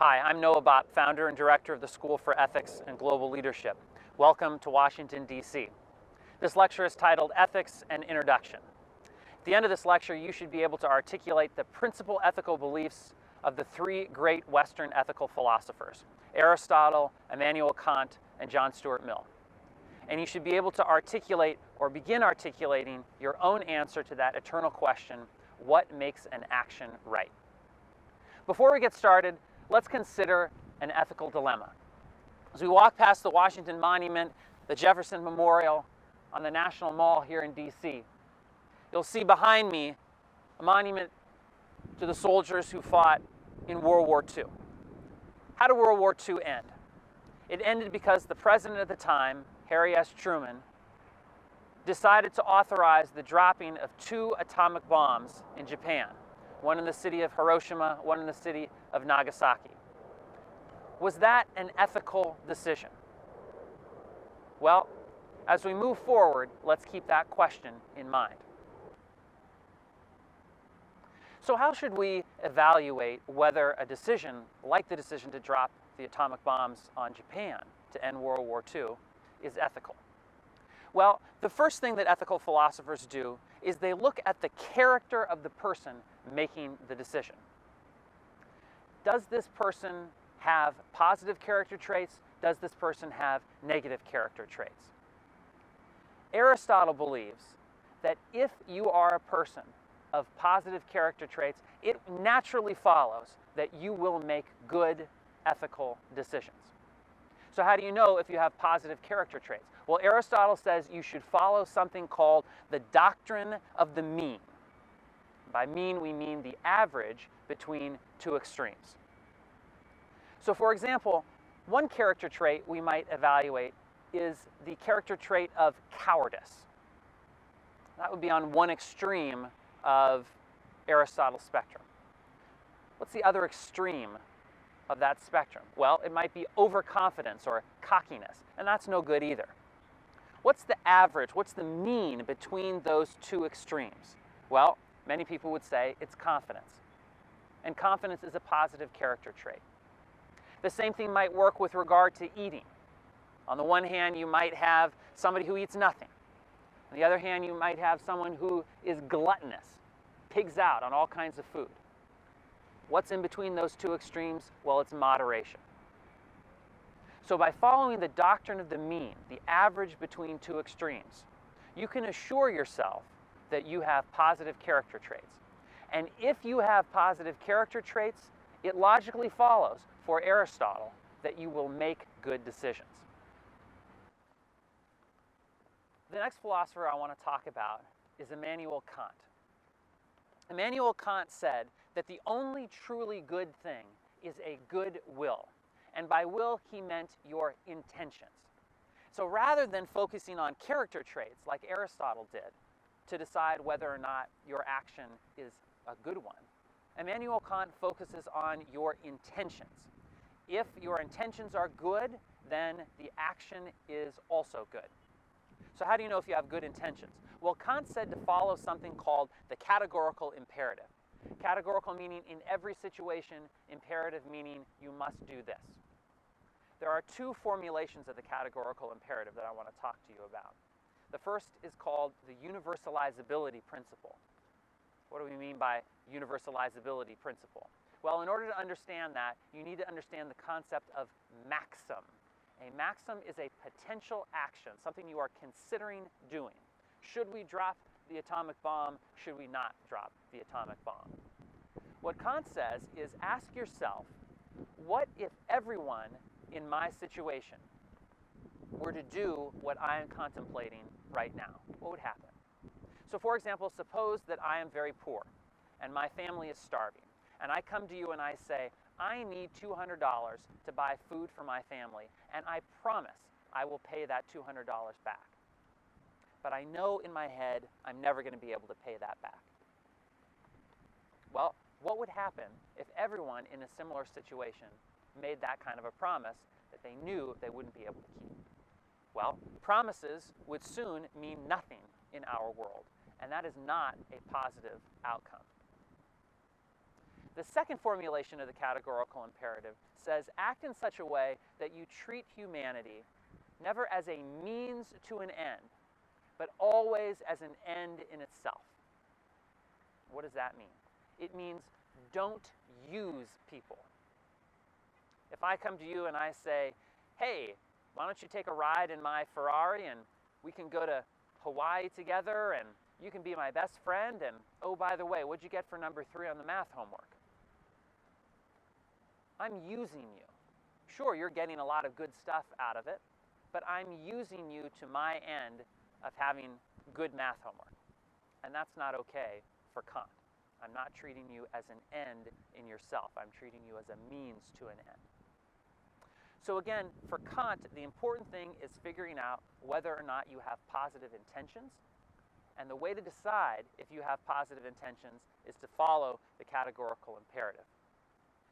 Hi, I'm Noah Bott, founder and director of the School for Ethics and Global Leadership. Welcome to Washington, D.C. This lecture is titled Ethics and Introduction. At the end of this lecture, you should be able to articulate the principal ethical beliefs of the three great Western ethical philosophers, Aristotle, Immanuel Kant, and John Stuart Mill. And you should be able to articulate or begin articulating your own answer to that eternal question, what makes an action right? Before we get started, let's consider an ethical dilemma. As we walk past the Washington Monument, the Jefferson Memorial, on the National Mall here in D.C., you'll see behind me a monument to the soldiers who fought in World War II. How did World War II end? It ended because the president at the time, Harry S. Truman, decided to authorize the dropping of 2 atomic bombs in Japan, one in the city of Hiroshima, one in the city of Nagasaki. Was that an ethical decision? Well, as we move forward, let's keep that question in mind. So how should we evaluate whether a decision, like the decision to drop the atomic bombs on Japan to end World War II, is ethical? Well, the first thing that ethical philosophers do is they look at the character of the person making the decision. Does this person have positive character traits? Does this person have negative character traits? Aristotle believes that if you are a person of positive character traits, it naturally follows that you will make good ethical decisions. So how do you know if you have positive character traits? Well, Aristotle says you should follow something called the doctrine of the mean. By mean, we mean the average between 2 extremes. So for example, one character trait we might evaluate is the character trait of cowardice. That would be on one extreme of Aristotle's spectrum. What's the other extreme of that spectrum? Well, it might be overconfidence or cockiness, and that's no good either. What's the average? What's the mean between those 2 extremes? Well, many people would say it's confidence. And confidence is a positive character trait. The same thing might work with regard to eating. On the one hand, you might have somebody who eats nothing. On the other hand, you might have someone who is gluttonous, pigs out on all kinds of food. What's in between those 2 extremes? Well, it's moderation. So by following the doctrine of the mean, the average between 2 extremes, you can assure yourself that you have positive character traits. And if you have positive character traits, it logically follows for Aristotle that you will make good decisions. The next philosopher I want to talk about is Immanuel Kant. Immanuel Kant said that the only truly good thing is a good will. And by will, he meant your intentions. So rather than focusing on character traits like Aristotle did to decide whether or not your action is a good one, Immanuel Kant focuses on your intentions. If your intentions are good, then the action is also good. So how do you know if you have good intentions? Well, Kant said to follow something called the categorical imperative. Categorical meaning in every situation, imperative meaning you must do this. There are 2 formulations of the categorical imperative that I want to talk to you about. The first is called the universalizability principle. What do we mean by universalizability principle? Well, in order to understand that, you need to understand the concept of maxim. A maxim is a potential action, something you are considering doing. Should we drop the atomic bomb? Should we not drop the atomic bomb? What Kant says is ask yourself, what if everyone in my situation were to do what I am contemplating right now? What would happen? So for example, suppose that I am very poor and my family is starving, and I come to you and I say, I need $200 to buy food for my family, and I promise I will pay that $200 back. But I know in my head I'm never going to be able to pay that back. Well, what would happen if everyone in a similar situation made that kind of a promise that they knew they wouldn't be able to keep? Well, promises would soon mean nothing in our world, and that is not a positive outcome. The second formulation of the categorical imperative says, act in such a way that you treat humanity never as a means to an end, but always as an end in itself. What does that mean? It means don't use people. If I come to you and I say, hey, why don't you take a ride in my Ferrari and we can go to Hawaii together and you can be my best friend, and oh, by the way, what'd you get for number 3 on the math homework? I'm using you. Sure, you're getting a lot of good stuff out of it, but I'm using you to my end of having good math homework. And that's not okay for Kant. I'm not treating you as an end in yourself. I'm treating you as a means to an end. So again, for Kant, the important thing is figuring out whether or not you have positive intentions. And the way to decide if you have positive intentions is to follow the categorical imperative.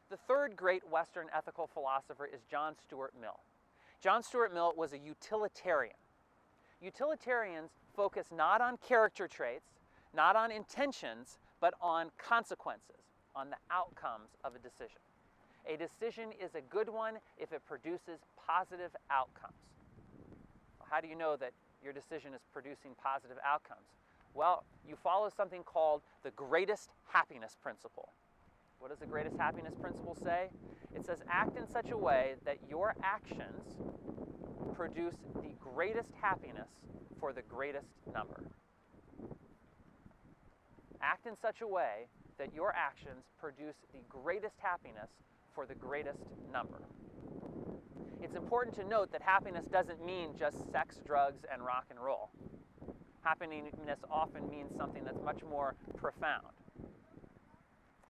The third great Western ethical philosopher is John Stuart Mill. John Stuart Mill was a utilitarian. Utilitarians focus not on character traits, not on intentions, but on consequences, on the outcomes of a decision. A decision is a good one if it produces positive outcomes. Well, how do you know that your decision is producing positive outcomes? Well, you follow something called the greatest happiness principle. What does the greatest happiness principle say? It says, act in such a way that your actions produce the greatest happiness for the greatest number. Act in such a way that your actions produce the greatest happiness for the greatest number. It's important to note that happiness doesn't mean just sex, drugs, and rock and roll. Happiness often means something that's much more profound.